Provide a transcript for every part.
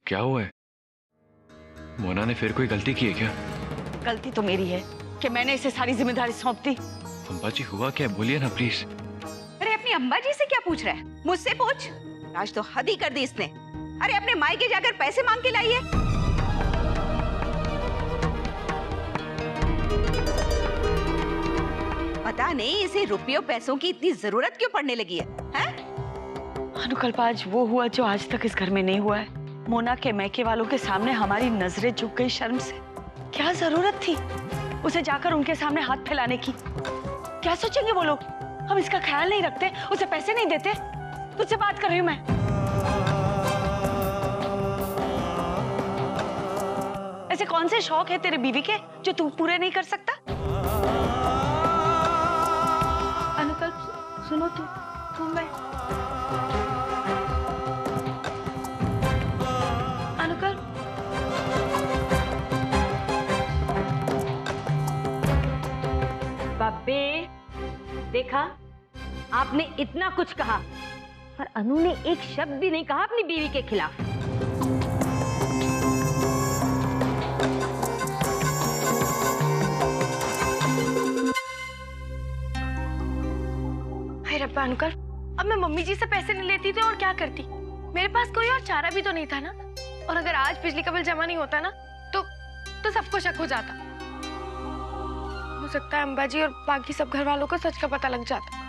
क्या हुआ है? मोना ने फिर कोई गलती की है क्या? गलती तो मेरी है कि मैंने इसे सारी जिम्मेदारी सौंप दी। अम्बा जी हुआ क्या, बोलिए ना प्लीज। अरे अपनी अम्बा जी से क्या पूछ रहा है, मुझसे पूछ। आज तो हद ही कर दी इसने। अरे अपने मायके जाकर पैसे मांग के लाई है। पता नहीं इसे रुपयों पैसों की इतनी जरूरत क्यों पड़ने लगी है, हैं? अनुकल्प, आज वो हुआ जो आज तक इस घर में नहीं हुआ है। मोना के मैके वालों के सामने हमारी नजरें झुक गई शर्म से। क्या जरूरत थी उसे जाकर उनके सामने हाथ फैलाने की? क्या सोचेंगे वो लोग? हम इसका ख्याल नहीं रखते, उसे पैसे नहीं देते। तुझसे बात कर रही हूँ मैं। ऐसे कौन से शौक है तेरे बीवी के जो तू पूरे नहीं कर सकता? अनुकल्प सुनो, तुम मैं अनुकल्प। बब्बे, देखा आपने इतना कुछ कहा पर अनु ने एक शब्द भी नहीं कहा अपनी बीवी के खिलाफ। हाय रब्बा अनुकल्प, अब मैं मम्मी जी से पैसे नहीं लेती तो और क्या करती? मेरे पास कोई और चारा भी तो नहीं था ना। और अगर आज बिजली का बिल जमा नहीं होता ना तो सबको शक हो जाता। हो सकता है अम्बा जी और बाकी सब घर वालों को सच का पता लग जाता।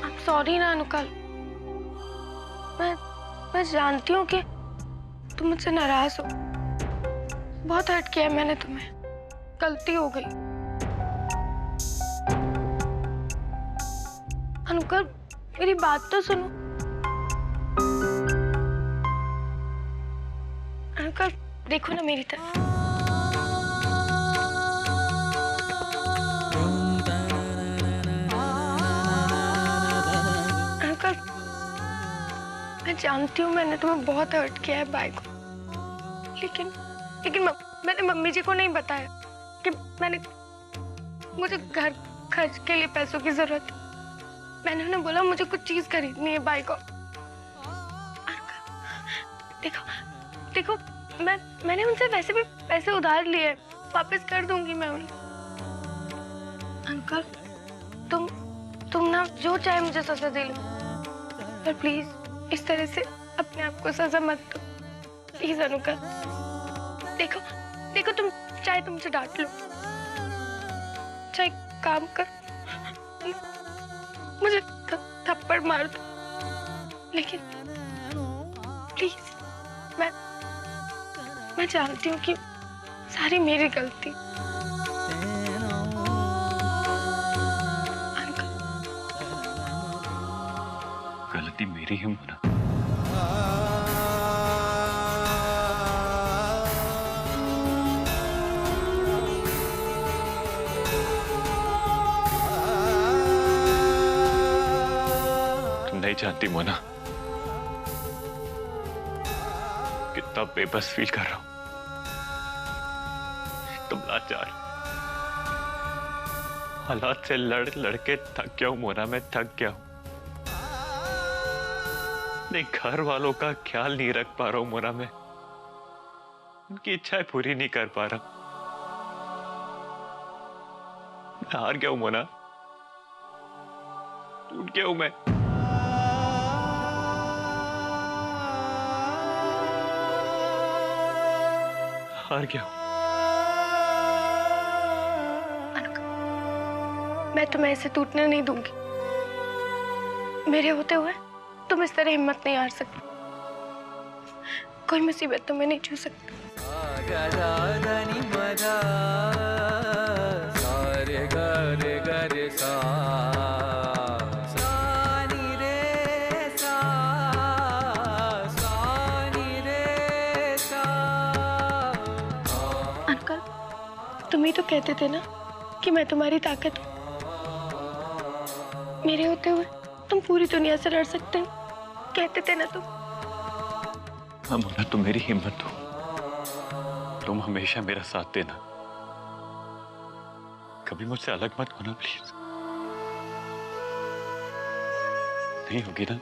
I'm सॉरी ना अनुकल्प। मैं जानती हूँ कि तुम मुझसे नाराज हो। बहुत हर्ट किया है मैंने तुम्हें, गलती हो गई। अनुकल्प, मेरी बात तो सुनो। अनुकल्प, देखो ना मेरी तरफ। अनुकल्प, मैं जानती हूँ मैंने तुम्हें बहुत हर्ट किया है बाय को, लेकिन मैंने मम्मी जी को नहीं बताया कि मुझे घर खर्च के लिए पैसों की जरूरत है। मैंने उन्हें बोला मुझे कुछ चीज खरीदनी है बाई को। देखो मैंने उनसे वैसे भी पैसे उधार लिए, वापस कर दूंगी मैं उन्हें। अंकल, तुम ना जो चाहे मुझे सजा दे लो, पर प्लीज इस तरह से अपने आप को सजा मत दो, प्लीज अनुकल। देखो तुम चाहे तुमसे डांट लो, चाहे काम कर, मुझे थप्पड़ मार दो, लेकिन प्लीज मैं जानती हूँ कि सारी मेरी गलती। गलती मेरी है मोना। तुम नहीं जानती मोना कितना बेबस फील कर रहा हूं। तुम लाचार, हालात से लड़ लड़के थक गया हूं मोना, मैं थक गया हूं। नहीं, घर वालों का ख्याल नहीं रख पा रहा हूं मोना, मैं उनकी इच्छाएं पूरी नहीं कर पा रहा। मैं हार गया हूं मोना, टूट गया हूं मैं। हार गया हूं। मैं तुम्हें ऐसे टूटने नहीं दूंगी। मेरे होते हुए तुम इस तरह हिम्मत नहीं हार सकती। कोई मुसीबत तुम्हें नहीं छू सकती। अंकल, तुम ही तो कहते थे ना कि मैं तुम्हारी ताकत हूँ। मेरे होते हुए तुम पूरी दुनिया से लड़ सकते हो, कहते थे ना तुम। हाँ मोना, तुम मेरी हिम्मत हो, तुम हमेशा मेरा साथ देना, कभी मुझसे अलग मत होना प्लीज। नहीं होगी ना,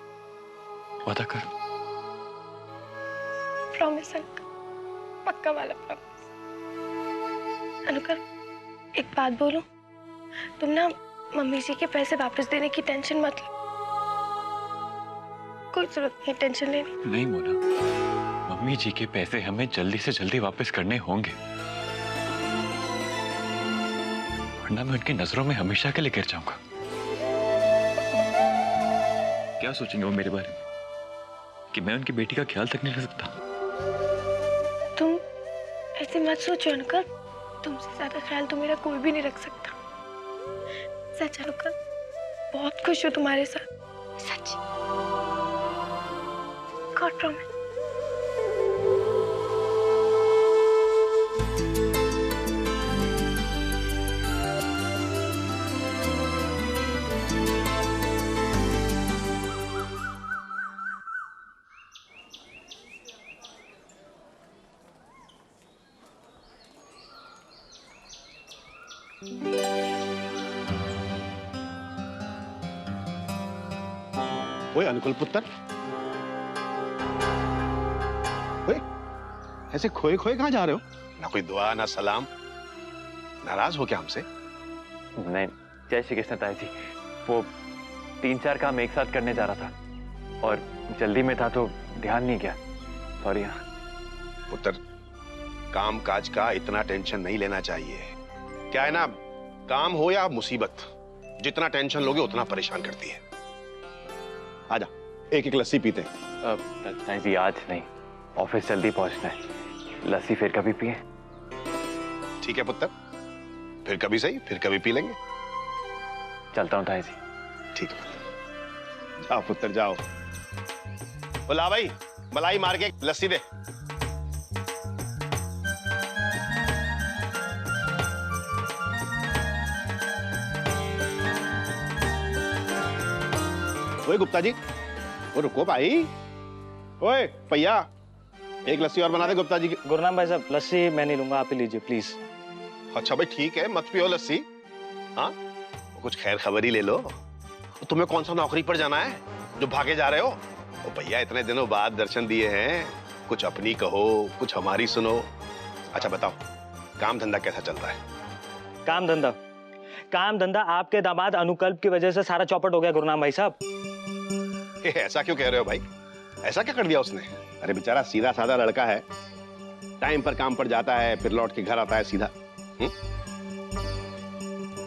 वादा कर। प्रॉमिस अंकल, पक्का वाला प्रॉमिस। अनुकल, एक बात बोलूं, तुम ना मम्मी जी के पैसे वापस देने की टेंशन मत लो, कोई जरूरत नहीं टेंशन लेने। नहीं मोना, मम्मी जी के पैसे हमें जल्दी से जल्दी वापस करने होंगे, वरना मैं उनकी नजरों में हमेशा के लिए गिर जाऊंगा। क्या सोचेंगे वो मेरे बारे में कि मैं उनकी बेटी का ख्याल तक नहीं रख सकता। तुम ऐसे मत सोचो अंकल, तुमसे ज्यादा ख्याल तो मेरा कोई भी नहीं रख सकता। सच अनुकल, बहुत खुश हूँ तुम्हारे साथ, सच। God promise. ओए अनुकूल पुत्र, ओए ऐसे खोए खोए कहाँ जा रहे हो? ना कोई दुआ ना सलाम, नाराज हो क्या हमसे? नहीं, जय श्री कृष्ण ताई जी। वो 3-4 काम एक साथ करने जा रहा था और जल्दी में था तो ध्यान नहीं गया, सॉरी। पुत्र, काम काज का इतना टेंशन नहीं लेना चाहिए। क्या है ना, काम हो या मुसीबत, जितना टेंशन लोगे उतना परेशान करती है। आजा, एक एक लस्सी पीते हैं। ताई जी आज नहीं, ऑफिस जल्दी पहुंचना है, लस्सी फिर कभी पिए। ठीक है पुत्र, फिर कभी सही, फिर कभी पी लेंगे। चलता हूँ ताई जी। ठीक है पुत्र, जाओ पुत्र जाओ। बोला भाई, मलाई मार के लस्सी दे। ओए गुप्ता जी, वो रुको भाई। ओए भैया, एक लस्सी और बना दे गुप्ता जी की। गुरनाम भाई साहब, लस्सी मैं नहीं लूंगा, आप ही लीजिए प्लीज। अच्छा भाई ठीक है, मत पियो लस्सी। हाँ, कुछ खैर खबर ही ले लो। तुम्हें कौन सा नौकरी पर जाना है जो भागे जा रहे हो? ओ भैया, इतने दिनों बाद दर्शन दिए हैं, कुछ अपनी कहो, कुछ हमारी सुनो। अच्छा बताओ, काम धंधा कैसा चल रहा है? काम धंधा आपके दामाद अनुकल्प की वजह से सारा चौपट हो गया गुरनाम भाई साहब। ऐसा क्यों कह रहे हो भाई? ऐसा क्या कर दिया उसने? अरे बेचारा सीधा साधा लड़का है, टाइम पर काम पर जाता है, फिर लौट के घर आता है सीधा।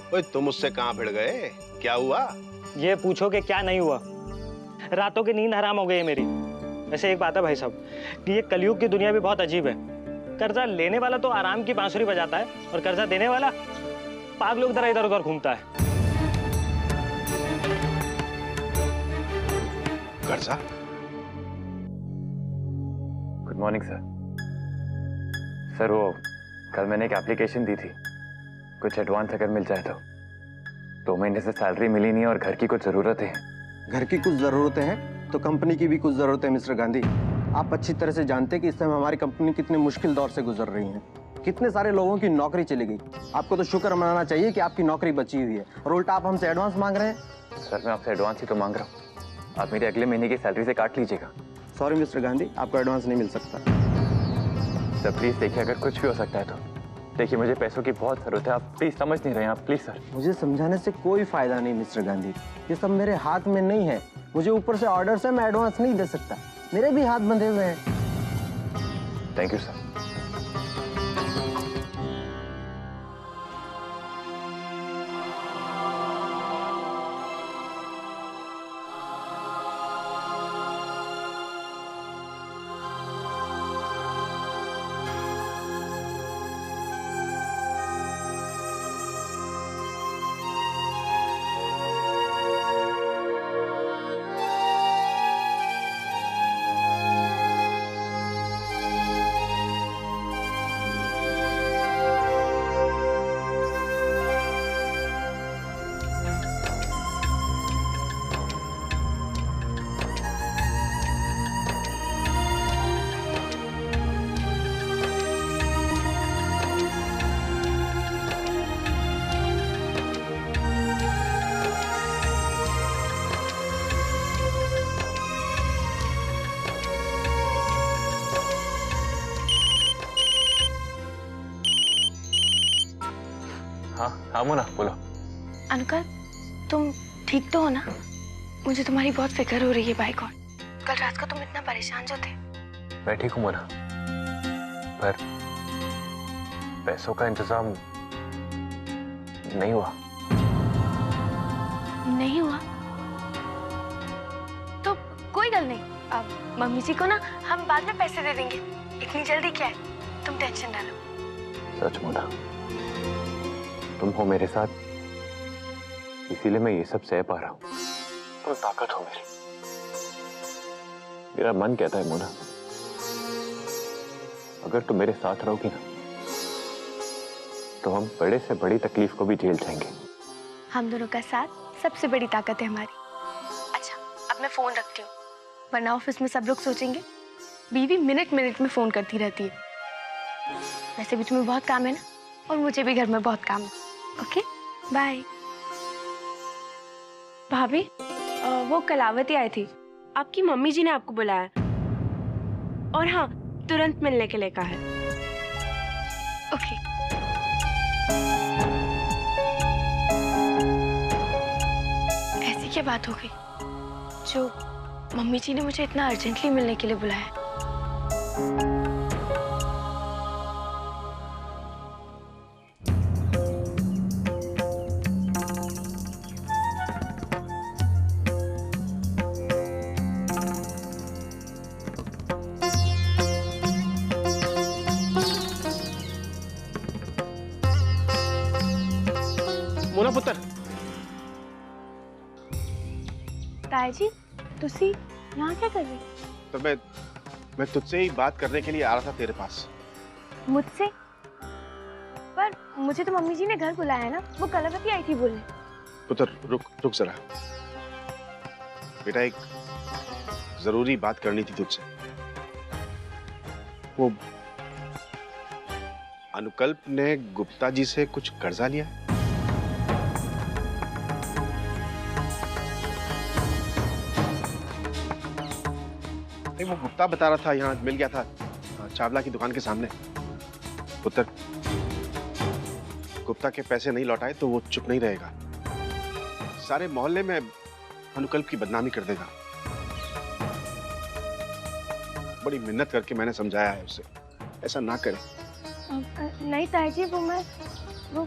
ओए तुम उससे कहां भिड़ गए? क्या हुआ? ये पूछो कि क्या नहीं हुआ, रातों की नींद हराम हो गई है मेरी। वैसे एक बात है भाई साहब कि ये कलयुग की दुनिया भी बहुत अजीब है। कर्जा लेने वाला तो आराम की बांसुरी बजाता है और कर्जा देने वाला पागलों की तरह इधर उधर घूमता है। कर्जा? Good morning sir. सर वो कल मैंने एक एप्लीकेशन दी थी, कुछ एडवांस अगर मिल जाए तो। 2 महीने से सैलरी मिली नहीं और घर की कुछ जरूरत है। घर की कुछ जरूरतें हैं तो कंपनी की भी कुछ जरूरतें हैं मिस्टर गांधी। आप अच्छी तरह से जानते हैं कि इस समय हमारी कंपनी कितने मुश्किल दौर से गुजर रही है। कितने सारे लोगों की नौकरी चली गई। आपको तो शुक्र मनाना चाहिए कि आपकी नौकरी बची हुई है, और उल्टा आप हमसे एडवांस मांग रहे हैं। सर मैं आपसे एडवांस ही तो मांग रहा हूँ, आप मेरे अगले महीने की सैलरी से काट लीजिएगा। सॉरी मिस्टर गांधी, आपको एडवांस नहीं मिल सकता। सर प्लीज देखिए, अगर कुछ भी हो सकता है तो। देखिए मुझे पैसों की बहुत जरूरत है, आप प्लीज समझ नहीं रहे हैं, आप प्लीज सर। मुझे समझाने से कोई फायदा नहीं मिस्टर गांधी, ये सब मेरे हाथ में नहीं है। मुझे ऊपर से ऑर्डर है, मैं एडवांस नहीं दे सकता, मेरे भी हाथ बंधे हुए हैं। Thank you sir. हाँ मोना बोलो। अंकल, तुम ठीक तो हो ना? मुझे तुम्हारी बहुत फिक्र हो रही है भाई को। कल रात को तुम इतना परेशान जो थे। मैं ठीक हूँ मोना, पर पैसों का इंतजाम नहीं हुआ। नहीं हुआ तो कोई गल नहीं, अब मम्मी जी को ना हम बाद में पैसे दे देंगे। इतनी जल्दी क्या है, तुम टेंशन ना लो। सच मोना, तुम हो मेरे साथ, इसीलिए मैं ये सब सह पा रहा हूँ। तुम ताकत हो मेरी। मेरा मन कहता है मोना, अगर तुम मेरे साथ रहोगी ना तो हम बड़े से बड़ी तकलीफ को भी झेल जाएंगे। हम दोनों का साथ सबसे बड़ी ताकत है हमारी। अच्छा, अब मैं फोन रखती हूँ, वरना ऑफिस में सब लोग सोचेंगे बीवी मिनट मिनट में फोन करती रहती है। वैसे भी तुम्हें बहुत काम है ना, और मुझे भी घर में बहुत काम है। Okay, bye. भाभी, वो कलावती आई थी, आपकी मम्मी जी ने आपको बुलाया, और हाँ, तुरंत मिलने के लिए कहा है। ओके। ऐसी क्या बात हो गई जो मम्मी जी ने मुझे इतना अर्जेंटली मिलने के लिए बुलाया? मोना पुत्र, ताया जी, तुसी यहाँ क्या कर रहे? तो मैं तुझसे ही बात करने के लिए आ रहा था तेरे पास। मुझसे? पर मुझे तो मम्मी जी ने घर बुलाया है ना, वो कलावती आई थी बोलने। पुत्र रुक जरा बेटा, एक जरूरी बात करनी थी तुझसे। वो अनुकल्प ने गुप्ता जी से कुछ कर्जा लिया है? वो गुप्ता बता रहा था, यहाँ मिल गया था चावला की दुकान के सामने। पुत्र, गुप्ता के पैसे नहीं लौटाए तो वो चुप नहीं रहेगा, सारे मोहल्ले में अनुकल्प की बदनामी कर देगा। बड़ी मिन्नत करके मैंने समझाया है उसे, ऐसा ना करे। नहीं ताया जी, वो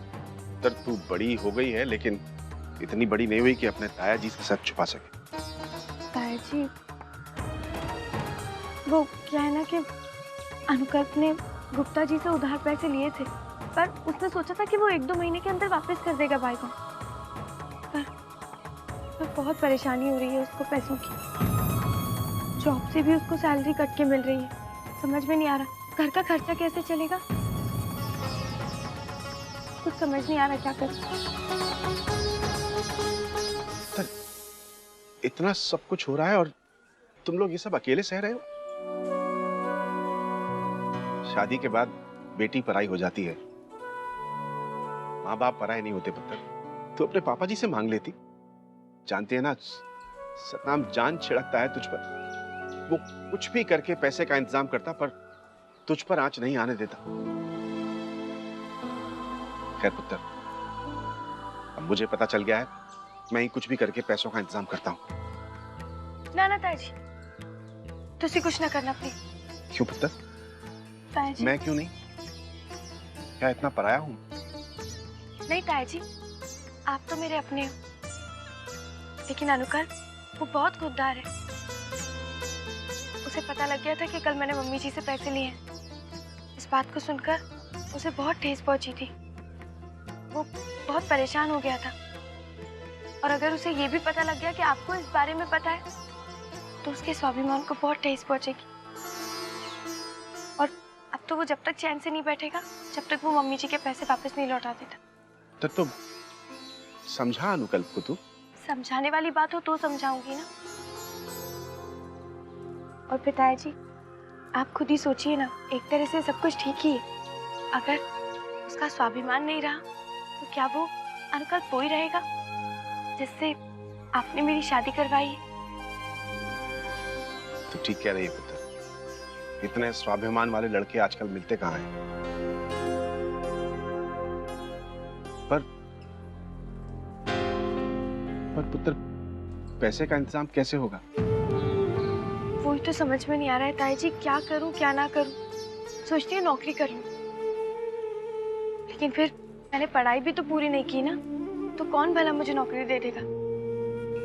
तू बड़ी हो गई है, लेकिन इतनी बड़ी नहीं हुई कि अपने ताया जी से सच छुपा सके। ताया जी, वो क्या है ना कि अनुकल्प ने गुप्ता जी से उधार पैसे लिए थे, पर उसने सोचा था कि वो 1-2 महीने के अंदर वापस कर देगा भाई को। पर बहुत परेशानी हो रही है उसको पैसों की। जॉब से भी उसको सैलरी कट के मिल रही है, समझ में नहीं आ रहा घर का खर्चा कैसे चलेगा। कुछ समझ नहीं आ रहा क्या करूं। इतना सब कुछ हो रहा है और तुम लोग ये सब अकेले सह रहे हो? शादी के बाद बेटी पराई हो जाती है, माँ बाप पराए नहीं होते पुत्र। तो अपने पापा जी से मांग लेती। जानते हैं ना, सतनाम जान छिड़कता है तुझ पर। वो कुछ भी करके पैसे का इंतजाम करता, पर तुझ पर आंच नहीं आने देता। खैर पुत्र, अब मुझे पता चल गया है, मैं ही कुछ भी करके पैसों का इंतजाम करता हूँ। ना ताया जी, तुसी कुछ ना करना प्लीज। क्यों पुत्र? ताया जी, मैं क्यों नहीं? क्या इतना पराया हूँ? नहीं ताया जी, आप तो मेरे अपने हो, लेकिन अनुकल्प वो बहुत खुददार है। उसे पता लग गया था कि कल मैंने मम्मी जी से पैसे लिए हैं। इस बात को सुनकर उसे बहुत ठेस पहुंची थी। वो बहुत परेशान हो गया था, और अगर उसे ये भी पता लग गया कि आपको इस बारे में पता है तो उसके स्वाभिमान को बहुत ठेस पहुंचेगी। और अब तो वो जब तक चैन से नहीं बैठेगा जब तक वो मम्मी जी के पैसे वापस नहीं लौटा देता। तो समझा अनुकल्प को तू? समझाने वाली बात हो तो समझाऊंगी ना। और पिताजी जी, आप खुद ही सोचिए ना, एक तरह से सब कुछ ठीक ही है। अगर उसका स्वाभिमान नहीं रहा तो क्या वो अनुकल्प वो ही रहेगा जिससे आपने मेरी शादी करवाई है? तो ठीक कह रही है पुत्र, इतने स्वाभिमान वाले लड़के आजकल मिलते कहाँ हैं? पर पर पुत्र पैसे का इंतजाम कैसे होगा? वही तो समझ में नहीं आ रहा है ताई जी, क्या करूं क्या ना करूं। सोचती हूँ नौकरी कर लूं, लेकिन फिर मैंने पढ़ाई भी तो पूरी नहीं की ना, तो कौन भला मुझे नौकरी दे देगा।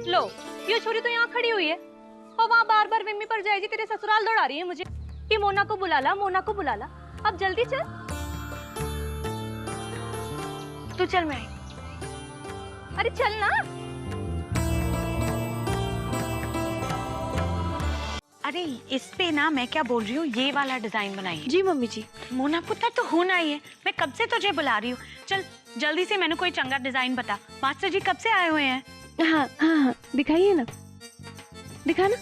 लो, ये छोरी तो यहाँ खड़ी हुई है और वहाँ बार बार विम्मी पर जाएगी तेरे ससुराल दौड़ा रही है मुझे कि मोना को बुला ला, मोना को बुला ला। अब जल्दी चल। तू चल, मैं आई। अरे चल ना। अरे इस पे ना मैं क्या बोल रही हूँ, ये वाला डिजाइन बनाइए। जी मम्मी जी। मोना पुत्र तो होना ही है, मैं कब से तुझे बुला रही हूँ। चल जल्दी से मैंने कोई चंगा डिजाइन बता। मास्टर जी कब से आए हुए हैं? हाँ हाँ हाँ, दिखाइए ना, दिखाना।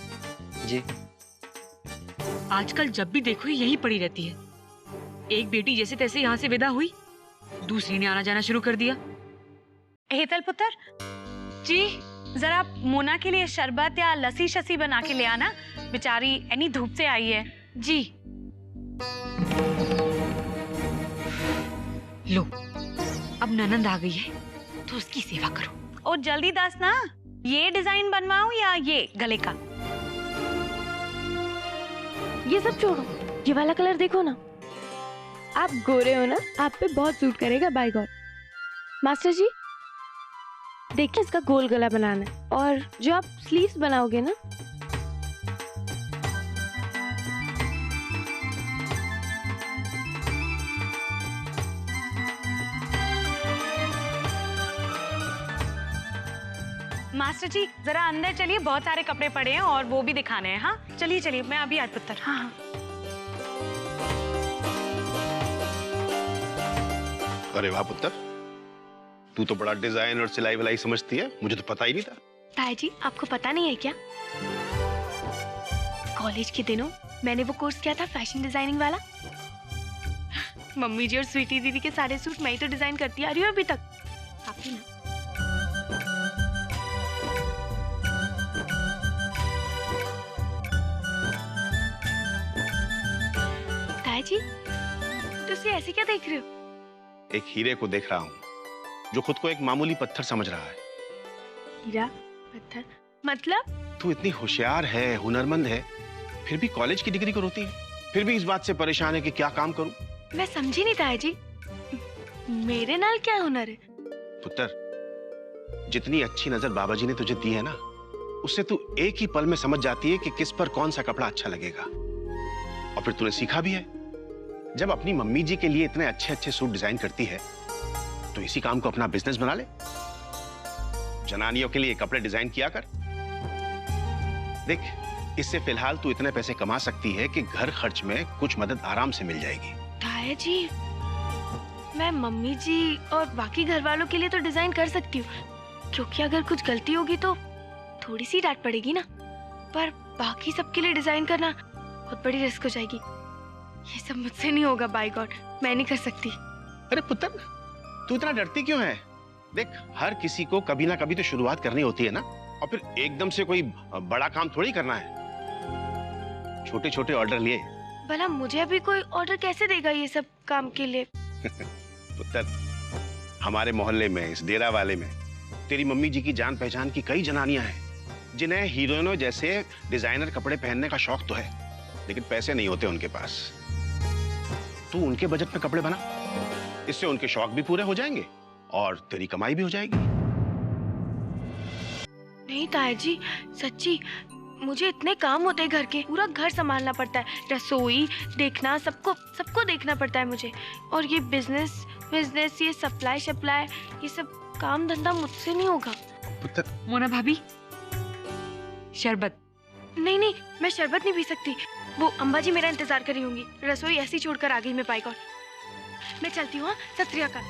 जी। आजकल जब भी देखो यही पड़ी रहती है। एक बेटी जैसे तैसे यहाँ से विदा हुई, दूसरी ने आना जाना शुरू कर दिया। हेतल पुत्र जी, जरा मोना के लिए शरबत या लस्सी शसी बना के ले आना, बेचारी एनी धूप से आई है। जी। लो, अब ननंद आ गई है तो उसकी सेवा करो। और जल्दी दस ना, ये डिजाइन बनवाऊं या ये गले का? ये सब छोड़ो, ये वाला कलर देखो ना, आप गोरे हो ना, आप पे बहुत सूट करेगा बाय गॉड। मास्टर जी देखिए, इसका गोल गला बनाना है, और जो आप स्लीव्स बनाओगे ना, मास्टर जी जरा अंदर चलिए, बहुत सारे कपड़े पड़े हैं और वो भी दिखाने हैं। हाँ चलिए चलिए, मैं अभी आज पुत्र। हाँ हाँ। अरे वाह पुत्र, तू तो बड़ा डिजाइन और सिलाई विलाई समझती है, मुझे तो पता ही नहीं था। ताई जी आपको पता नहीं है क्या, कॉलेज के दिनों मैंने वो कोर्स किया था फैशन डिजाइनिंग वाला। मम्मी जी और स्वीटी दीदी के सारे सूट मैं ही तो डिजाइन करती आ रही हूँ अभी तक। आप ही ना। ताई जी तुसी ऐसे क्या देख रहे हो? एक हीरे को देख रहा हूँ जो खुद को एक मामूली पत्थर समझ रहा है। हीरा पत्थर मतलब? तू इतनी होशियार है, हुनरमंद है, फिर भी कॉलेज की डिग्री को रोती है, फिर भी इस बात से परेशान है कि क्या काम करूं। मैं समझी नहीं ताई जी, मेरे नाल क्या हुनर है? पुत्र, जितनी अच्छी नजर बाबा जी ने तुझे दी है ना, उससे तू एक ही पल में समझ जाती है कि किस पर कौन सा कपड़ा अच्छा लगेगा। और फिर तूने सीखा भी है। जब अपनी मम्मी जी के लिए इतने अच्छे अच्छे सूट डिजाइन करती है तो इसी काम को अपना बिजनेस बना ले। जनानियों के लिए कपड़े डिजाइन किया कर। देख, इससे फिलहाल तू इतने पैसे कमा सकती है कि घर खर्च में कुछ मदद आराम से मिल जाएगी। ताया जी, मैं मम्मी जी और बाकी घर वालों के लिए तो डिजाइन कर सकती हूँ, क्योंकि अगर कुछ गलती होगी तो थोड़ी सी डांट पड़ेगी ना, पर बाकी सबके लिए डिजाइन करना बहुत बड़ी रिस्क हो जाएगी। ये सब मुझसे नहीं होगा बाय गॉड, मैं नहीं कर सकती। अरे पुत्र, तू इतना डरती क्यों है? देख, हर किसी को कभी ना कभी तो शुरुआत करनी होती है ना, और फिर एकदम से कोई बड़ा काम थोड़ी करना है। छोटे छोटे ऑर्डर लिए। भला मुझे अभी कोई ऑर्डर कैसे देगा ये सब काम के लिए? पुत्र, हमारे मोहल्ले में, इस डेरा वाले में तेरी मम्मी जी की जान पहचान की कई जनानियां हैं जिन्हें हीरोइनों जैसे डिजाइनर कपड़े पहनने का शौक तो है, लेकिन पैसे नहीं होते उनके पास। तू उनके बजट में कपड़े बना, इससे उनके शौक भी पूरे हो जाएंगे और तेरी कमाई भी हो जाएगी। नहीं ताया जी, सच्ची मुझे इतने काम होते हैं घर के, पूरा घर संभालना पड़ता है, रसोई देखना, सबको देखना पड़ता है मुझे। और ये बिजनेस ये सप्लाई ये सब काम धंधा मुझसे नहीं होगा। पुत्र, मोना भाभी, शरबत। नहीं, मैं शरबत नहीं पी सकती, वो अम्बा जी मेरा इंतजार कर रही होंगी। रसोई ऐसी छोड़कर आ गई मैं बाय गॉड। मैं चलती हूँ। सत श्री अकाल।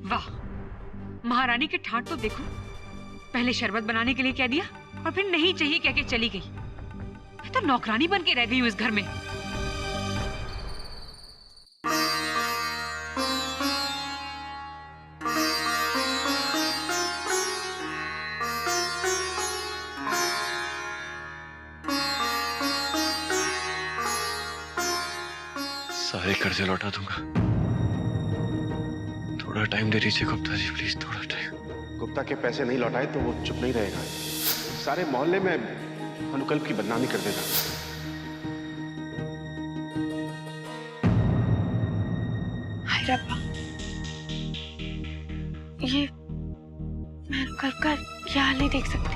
वाह, महारानी के ठाट तो देखो, पहले शरबत बनाने के लिए कह दिया और फिर नहीं चाहिए कह के चली गई। मैं तो नौकरानी बन के रह गई हूँ इस घर में। सारे कर्जे लौटा दूंगा। थोड़ा टाइम दे दीजिए गुप्ता जी, प्लीज थोड़ा टाइम। गुप्ता के पैसे नहीं लौटाए तो वो चुप नहीं रहेगा, सारे मोहल्ले में अनुकल्प की बदनामी कर देगा। हाय रब्बा, ये मैं कल का क्या हाल नहीं देख सकती।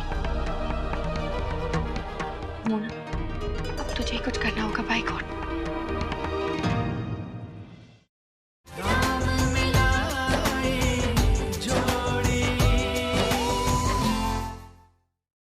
मोना, अब तुझे ही कुछ करना होगा बाय गॉड।